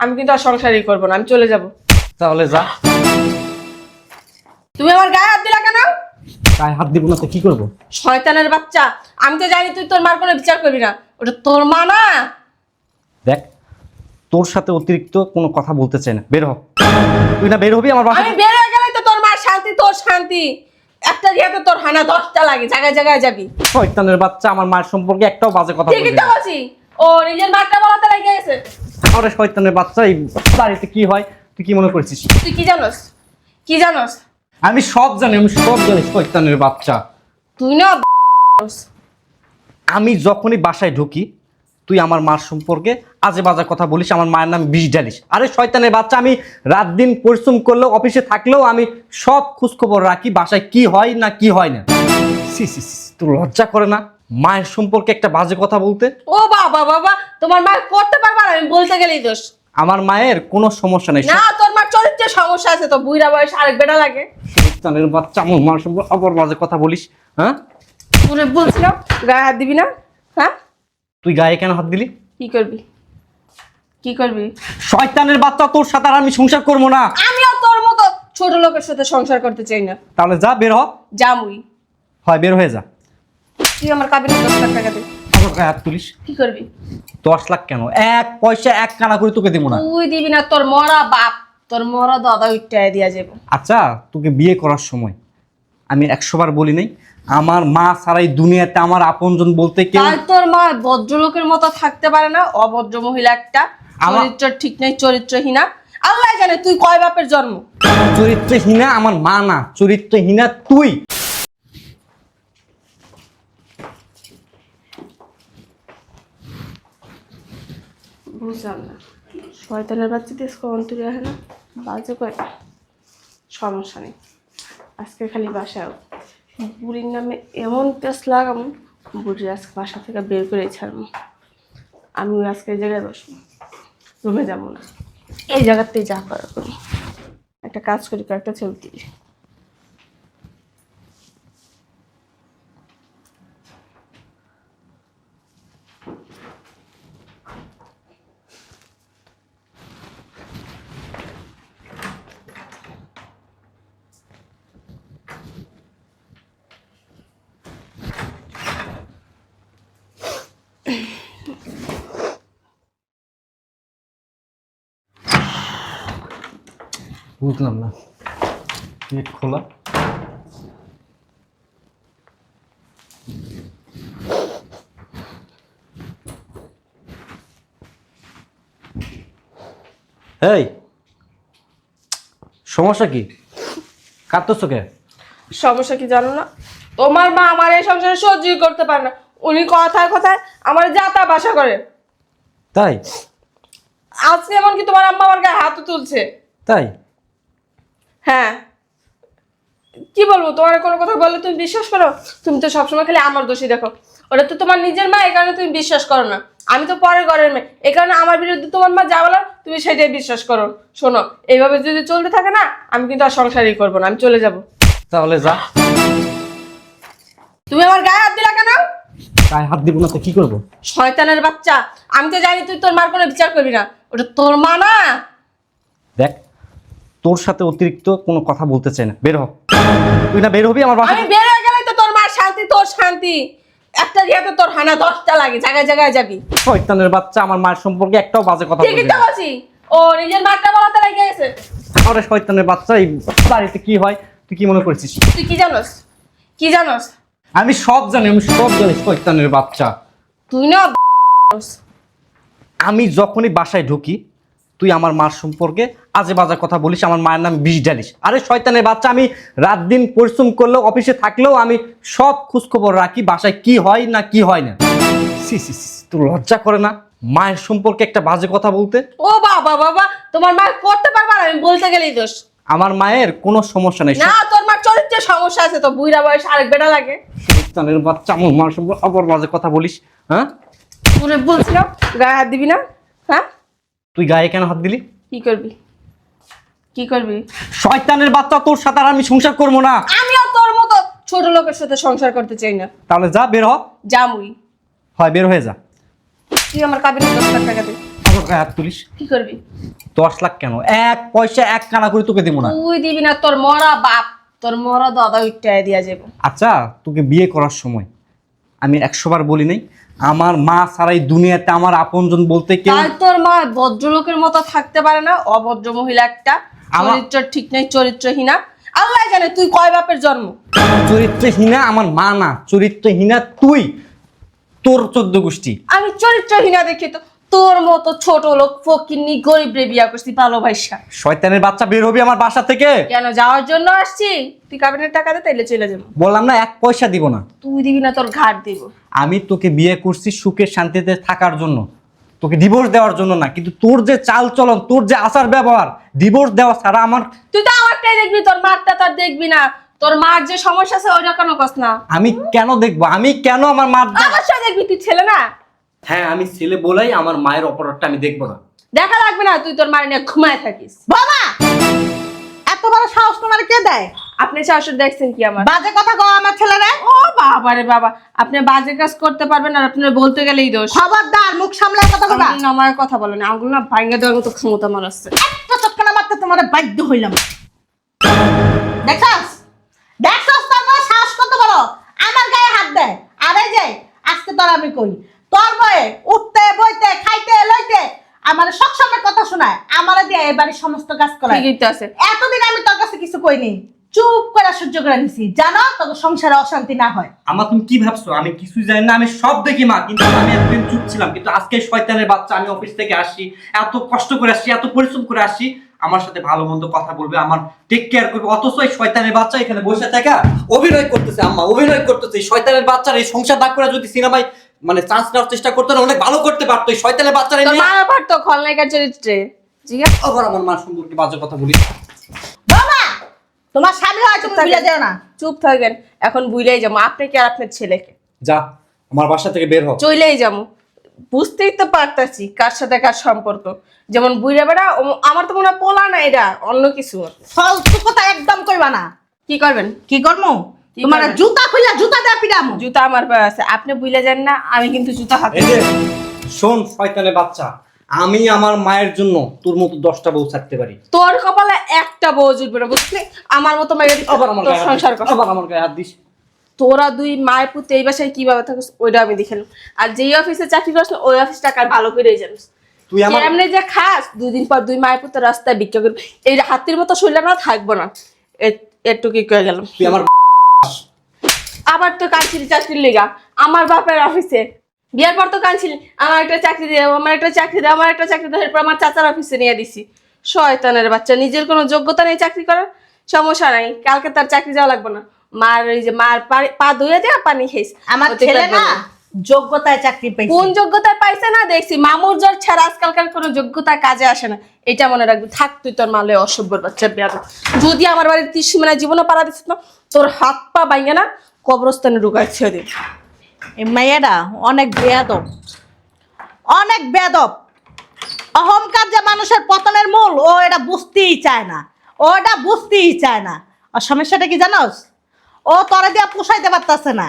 আমি কিন্তু আর সংসারই করবো না, আমি চলে যাব। তাহলে যা। তুমি আমার গায়ে হাত দিলা কেন? গায়ে হাত দিব না তো কি করবো? শয়তানের বাচ্চা, আমি তো জানি তুই তোর মার কোনো বিচার করবি না, ওটা তোর মা না। দেখ, তোর সাথে অতিরিক্ত কোনো কথা বলতে চাই না, বের হ। তুই না বের হবি আমার বাসা আমি বের হয়ে গেলে তো তোর মার শান্তি, তোর শান্তি। একটা দিয়াতে তোর হানা 10টা লাগে, জায়গায় জায়গায় যাবি। শয়তানের বাচ্চা, আমার মায়ের সম্পর্কে একটাও বাজে কথা ঠিকই বলবি তো না। বলছি, ও নিজের মারটা বলাতে লেগে গেছে। আরে শয়তানের বাচ্চা, এই বাড়িতে কি হয় তুই কি মনে করছিস? তুই কি জানোস? কি জানোস? আমি সব জানি, আমি সব জানি। শয়তানের বাচ্চা তুই না আমি যখনই বাসায় ঢুকি তুই আমার মার সম্পর্কে আজে বাজে কথা বলিস, আমার মায়ের নাম বিষ ঢালিস। আরে শয়তানের বাচ্চা, আমি রাত দিন পরিশ্রম করলেও, অফিসে থাকলেও আমি সব খোঁজখবর রাখি বাসায় কি হয় না কি হয় না। সি সি সি, তোর লজ্জা করে না মায়ের সম্পর্কে একটা বাজে কথা বলতে? ও বাবা বাবা, তোমার মা করতে পারবা না, আমি বলতে গেলেই দোষ। আমার মায়ের কোনো সমস্যা নেই। না, তোর মার চরিত্রের সমস্যা আছে, তো বুইড়া বয়স আরেক বেটা লাগে। শয়তানের বাচ্চা, আমার মার সম্পর্কে আবার বাজে কথা বলিস। হ্যাঁ, তোরে বলছিলাম গায়ে হাত দিবি না। হ্যাঁ, তুই গায়ে কেন হাত দিলি? কি করবি? কি করবি? শয়তানের বাচ্চা, তোর সাথে আর আমি সংসার করবো না। আমিও তোর মতো ছোট লোকের সাথে সংসার করতে চাই না। তাহলে যা, বের হ। জামুই, হয় বের হয়ে যা। তুই আমার কাবিনে 10 লাখ টাকা দে। আমার গায়ে হাত তুলিস? কি করবি? 10 লাখ কেন, এক পয়সা এক কানা করে তোকে দিব না। তুই দিবি না, তোর মরা বাপ, তোর মরা দাদা উইটায় দিয়া যাবো। আচ্ছা, তোকে বিয়ে করার সময় আমি 100 বার বলি নাই আমার মা ছাড়া এই দুনিয়াতে আমার আপনজন বলতে কেউ? তাই তোর মা ভদ্রলোকের মতো থাকতে পারে না, অভদ্র মহিলা একটা, চরিত্র ঠিক নেই, চরিত্রহীনা। আল্লাহ জানে তুই কয় বাপের জন্ম। চরিত্রহীনা আমার মা না, চরিত্রহীনা তুই। বুঝলাম না, শয়তানের বাচ্চা দিয়ে অন্তরে আসে না, বাজে করে। সমস্যা নেই, আজকে খালি বাসায় বুড়ির নামে এমন পেস লাগাবো, বুড়ি আজকে বাসা থেকে বের করে ছাড়বো। আমি আজকে এই জায়গায় বসবো, রুমে যাবো না, এই জায়গাতেই যা করার করি। একটা কাজ করি, কয়েকটা ছবি তুলি। বুঝলাম না, গেট খোলা। এই সমস্যা কি? কাঁদতেছো কে? সমস্যা কি জানো না? তোমার মা আমার এই সংসারে সহ্যই করতে পারে না, উনি কথায় কথায় আমার যাতা বাসা করে। তাই? আজকে এমনকি তোমার আম্মা আমার গায়ে হাতও তুলছে। তাই? হ্যাঁ, কি বলবো, তোমার কোনো কথা বললে তুমি বিশ্বাস করো? তুমি তো সবসময় খালি আমার দোষী দেখো। ওটা তো তোমার নিজের মা, এই কারণে তুমি বিশ্বাস করো না। আমি তো পরের ঘরের মেয়ে, এই কারণে আমার বিরুদ্ধে তোমার মা যা বলো তুমি সেটাই বিশ্বাস করো। শোনো, এইভাবে যদি চলতে থাকে না, আমি কিন্তু আর সংসারই করবো না, আমি চলে যাব। তাহলে যা। তুমি আমার গায়ে হাত দিলা কেন? গায়ে হাত দিব না তো কি করবো? শয়তানের বাচ্চা, আমি তো জানি তুই তোর মার কোনো বিচার করবি না, ওটা তোর মা না। দেখ, তোর সাথে অতিরিক্ত কোনো কথা বলতে চাই না, বের হ। তুই না বের হবি আমার বাসা আমি বের হয়ে গেলে তো তোর মার শান্তি, তোর শান্তি। একটা দিয়াতে তোর হানা 10টা লাগে, জায়গায় জায়গায় যাবি। শয়তানের বাচ্চা, আমার মায়ের সম্পর্কে একটাও বাজে কথা ঠিকই বলবি তো না। বলছি, ও নিজের মারটা বলাতে লেগে গেছে। আরে শয়তানের বাচ্চা, এই বাড়িতে কি হয় তুই কি মনে করছিস? তুই কি জানোস? কি জানোস? আমি সব জানি, আমি সব জানি। শয়তানের বাচ্চা, তুই না আমি যখনই বাসায় ঢুকি তুই আমার মার সম্পর্কে আজে বাজে কথা বলিস, আমার মায়ের নাম বিষ ঢালিস। আরে শয়তানের বাচ্চা, আমি রাত দিন পরিশ্রম করলেও, অফিসে থাকলেও আমি সব খোঁজখবর রাখি বাসায় কি হয় না কি হয় না। সি সি সি, তোর লজ্জা করে না মায়ের সম্পর্কে একটা বাজে কথা বলতে? ও বাবা বাবা, তোমার মা করতে পারবা না, আমি বলতে গেলেই দোষ। আমার মায়ের কোনো সমস্যা নেই। না, তোর মার চরিত্রের সমস্যা আছে, তো বুইড়া বয়স আরেক বেটা লাগে। শয়তানের বাচ্চা, আমার মার সম্পর্কে আবার বাজে কথা বলিস। হ্যাঁ, তোরে বলছিলাম গায়ে হাত দিবি না। হ্যাঁ, তুই গায়ে কেন হাত দিলি? কি করবি? কি করবি? শয়তানের বাচ্চা, তোর সাথে আর আমি সংসার করবো না। আমিও তোর মতো ছোট লোকের সাথে সংসার করতে চাই না। তাহলে যা, বের হ। জামুই, হয় বের হয়ে যা। তুই আমার কাবিনে 10 লাখ টাকা দে। আমার গায়ে হাত তুলিস? কি করবি? 10 লাখ কেন, 1 পয়সা 1 কানা করে তোকে দিব না। তুই দিবি না, তোর মরা বাপ, তোর মরা দাদা উঠটাই দিয়া যাবো। আচ্ছা, তোকে বিয়ে করার সময় আমি 100 বার বলি নাই আমার মা ছাড়া এই দুনিয়াতে আমার আপনজন বলতে কেউ। তাই তোর মা ভদ্রলোকের মতো থাকতে পারে না? অভদ্র মহিলা একটা, চরিত্র ঠিক নাই, চরিত্রহীনা। আল্লাহ জানে তুই কয় বাপের জন্ম। চরিত্রহীনা আমার মা না, চরিত্রহীনা তুই, তোর 14 গোষ্ঠী। আমি চরিত্রহীনা দেখি তো তোর মতো ছোট লোক ফকিন্নি গরিব রে বিয়া করছি ভালোবাসা। শয়তানের বাচ্চা, বের হবি আমার বাসা থেকে। কেন যাওয়ার জন্য আসছি? তুই কাবিনের টাকা দে, তাইলে চলে যাবো। বললাম না 1 পয়সা দিব না। তুই দিবি না, তোর ঘাট দিব। আমি তোকে বিয়ে করছি সুখে শান্তিতে থাকার জন্য, তোকে ডিভোর্স দেওয়ার জন্য না। কিন্তু তোর যে চাল চলন, তোর যে আচার ব্যবহার, ডিভোর্স দেওয়া ছাড়া আমার। তুই তো আমারটাই দেখবি, তোর মারটা তোর দেখবি না। তোর মার যে সমস্যা আছে ওইটা কেন কস না? আমি কেন দেখবো? আমি কেন আমার মা? অবশ্যই দেখবি, তুই ছেলে না? হ্যাঁ, আমি ছেলে বলাই আমার মায়ের অপরাধটা আমি দেখবো না। দেখা লাগবে না, তুই তোর মার নিয়ে ঘুমায় থাকিস। বাবা, এত বড় সাহস তোমার কে দেয়? আপনি শাশুড়ি দেখছেন কি আমার? বাজে কথা কও আমার ছেলেরে। ও বাবা রে বাবা, আপনি বাজে কাজ করতে পারবেন আর আপনার বলতে গেলেই দোষ। খবরদার, মুখ সামলে কথা বলবা। আঙ্গুল নামায় কথা বলেন, আঙ্গুল না ভাঙ্গা দেওয়ার মতো ক্ষমতা আমার আছে। একটা চটকানা মারতে তোমার বাধ্য হইলাম। দেখছস দেখছস তোর বড় সাহস কত বড়, আমার গায়ে হাত দেয়। আরে যে আজকে তোর আমি কই, তোর বয়ে উঠতে বইতে খাইতে লইতে আমার সবসময় কথা শোনায়, আমারে দিয়ে এই বাড়ির সমস্ত কাজ করায়। ঠিকই তো আছে। এতদিন আমি তোর কাছে কিছু কইনি, চুপ করে সহ্য করে নিছি, জানো তোর সংসারে অশান্তি না হয়। আমার তুমি কি ভাবছো আমি কিছুই জানি না? আমি সব দেখি মা, কিন্তু আমি এতদিন চুপ ছিলাম। কিন্তু আজকে শয়তানের বাচ্চা, আমি অফিস থেকে আসি, এত কষ্ট করে আসছি, এত পরিশ্রম করে আসছি, আমার সাথে ভালো মন্দ কথা বলবে, আমার টেক কেয়ার করবে, অথচ এই শয়তানের বাচ্চা এখানে বসে থাকা অভিনয় করতেছে। আম্মা অভিনয় করতেছে। এই শয়তানের বাচ্চার এই সংসার দাগ করে যদি সিনেমায় মানে চান্স নেওয়ার চেষ্টা করতো না, অনেক ভালো করতে পারতো। এই শয়তানের বাচ্চারা তোর নিয়ে মা আবার তো খলনায়িকার চরিত্রে। জিজ্ঞাসা আবার আমার মা সম্পর্কে বাজে কথা বলি। বাবা, তোমার স্বামী হয় তুমি ভুলে যেও না। চুপ থাকেন, এখন বুঝলেই যাবো আপনি কি আর আপনার ছেলেকে। যা আমার বাসা থেকে বের হ। চলেই যাবো, বুঝতেই তো পারতাছি কার সাথে কার সম্পর্ক। যেমন বুইরা বেড়া, আমার তো মনে হয় পোলা না, এটা অন্য কিছু। ফালতু কথা একদম কইবা না। কি করবেন? কি করমু? কি তোমার করবেন? জুতা খুইলা জুতা দেয়া পিডামু। জুতা আমার পায়ে আছে, আপনি বুইলে যান না, আমি কিন্তু জুতা হাতে। এই যে শোন শয়তানের বাচ্চা, আমি আমার মায়ের জন্য তোর মতো 10টা বউ থাকতে পারি। তোর কপালে একটা বউ জুটবে না, বুঝলি? আমার মতো মেয়ে আবার আমার গায়ে হাত সংসার দিস, কর। আবার আমার গায়ে হাত দিস। তোরা দুই মায়ের পুতে এই বাসায় কিভাবে থাকিস ওইটা আমি দেখে নেব। আর যেই অফিসে চাকরি করছ ওই অফিস টাকা ভালো করেই জানিস। তুই আমার এমনি যে খাস, 2 দিন পর 2 মায়ের পুতে রাস্তায় বিক্রি করবি, এই হাতির মতো শরীর না থাকবো না। একটু কি কয়ে গেলাম। তুই আমার আবার তো কাঁদছিলি চাকরির লেগা আমার বাপের অফিসে। বিয়ার পর তো কাঁদছিলি আমার একটা চাকরি দাও, আমার একটা চাকরি দাও, আমার একটা চাকরি দাও। এরপর আমার চাচার অফিসে নিয়ে দিছি। শয়তানের বাচ্চা, নিজের কোনো যোগ্যতা নেই চাকরি করার। সমস্যা নাই, কালকে তার চাকরি যাওয়া লাগবে না। মার এই যে মার পা ধুয়ে দেওয়া পানি খাইস। আমার ওতে ছেলে লাগবে না যোগ্যতায় চাকরি পেয়েছে। কোন যোগ্যতায় পাইছে না দেখছি, মামুর জ্বর ছাড়া আজকালকার কোনো যোগ্যতা কাজে আসে না। এটা মনে রাখবি। থাক তুই তোর মালে অসভ্যর বাচ্চা বেয়াদব। যদি আমার বাড়ির 30 মানে জীবনে পাড়া দিস না, তোর হাত পা ভাঙে না কবরস্থানে ঢুকাই ছেড়ে দিবি। এই মেয়েরা অনেক বেয়াদব, অনেক বেয়াদব। অহংকার যে মানুষের পতনের মূল, ও এটা বুঝতেই চায় না, ও এটা বুঝতেই চায় না। আর সমস্যাটা কি জানোস? ও তোরে দিয়া পোষাইতে পারতাছে না।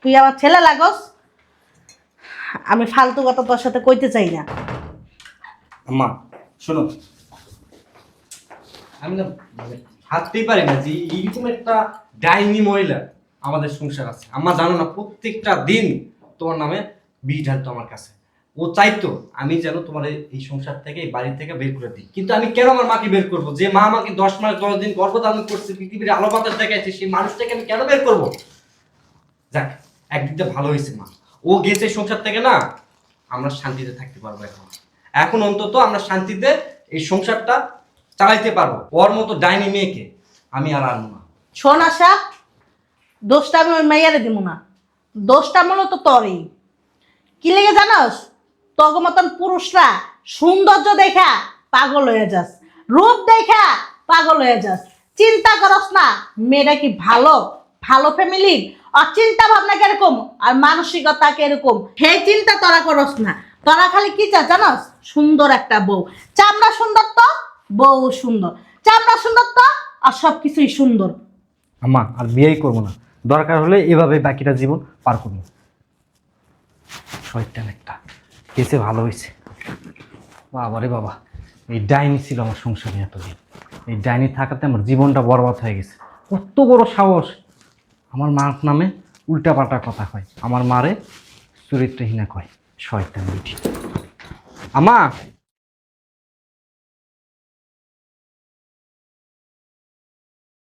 তুই আমার ছেলে লাগস, আমি ফালতু কথা তোর সাথে কইতে চাই না। আম্মা শোনো, আমি না ভাবতেই পারি না যে এইরকম একটা ডাইনি মহিলা আমাদের সংসার আছে। আম্মা জানো না, প্রত্যেকটা দিন তোমার নামে বিষ ঢালতো আমার কাছে। ও চাইতো আমি যেন তোমার এই সংসার থেকে, এই বাড়ি থেকে বের করে দিই। কিন্তু আমি কেন আমার মাকে বের করবো? যে মা আমাকে 10 মাস 10 দিন গর্ভধারণ করছে, পৃথিবীর আলো বাতাস দেখাইছে, সেই মানুষটাকে আমি কেন বের করবো? যাক, একদিকটা ভালো হয়েছে মা ও গেছে সংসার থেকে, না আমরা শান্তিতে থাকতে পারবো। এখন অন্তত আমরা শান্তিতে এই সংসারটা চালাইতে পারবো। ওর মতো ডাইনি মেয়েকে আমি আর আনবো না। শোন আশা, দোষটা আমি ওই মাইয়ারে দিব না, দোষটা মূলত তোরই। কি লেগে জানোস? তোর মতন পুরুষরা সৌন্দর্য দেখা পাগল হয়ে যাস, রূপ দেখা পাগল হয়ে যাস। চিন্তা করস না মেয়েরা কি ভালো, ভালো ফ্যামিলির, আর চিন্তা ভাবনা কিরকম আর মানসিকতা কিরকম, হে চিন্তা তোরা করস না। তোরা খালি কি চাস জানোস? সুন্দর একটা বউ। চামড়া সুন্দর তো বউ সুন্দর, চামড়া সুন্দর তো আর সবকিছুই সুন্দর। আম্মা আর বিয়েই করবো না, দরকার হলে এভাবে বাকিটা জীবন পার করবো। শয়তান একটা গেছে, ভালো হয়েছে। বাবা রে বাবা, এই ডাইনি ছিল আমার সংসারে এতদিন। এই ডাইনি থাকাতে আমার জীবনটা বরবাদ হয়ে গেছে। কত বড় সাহস, আমার মার নামে উল্টাপাল্টা কথা কয়, আমার মারে চরিত্রহীনা কয়, শয়তান বেটি। আমা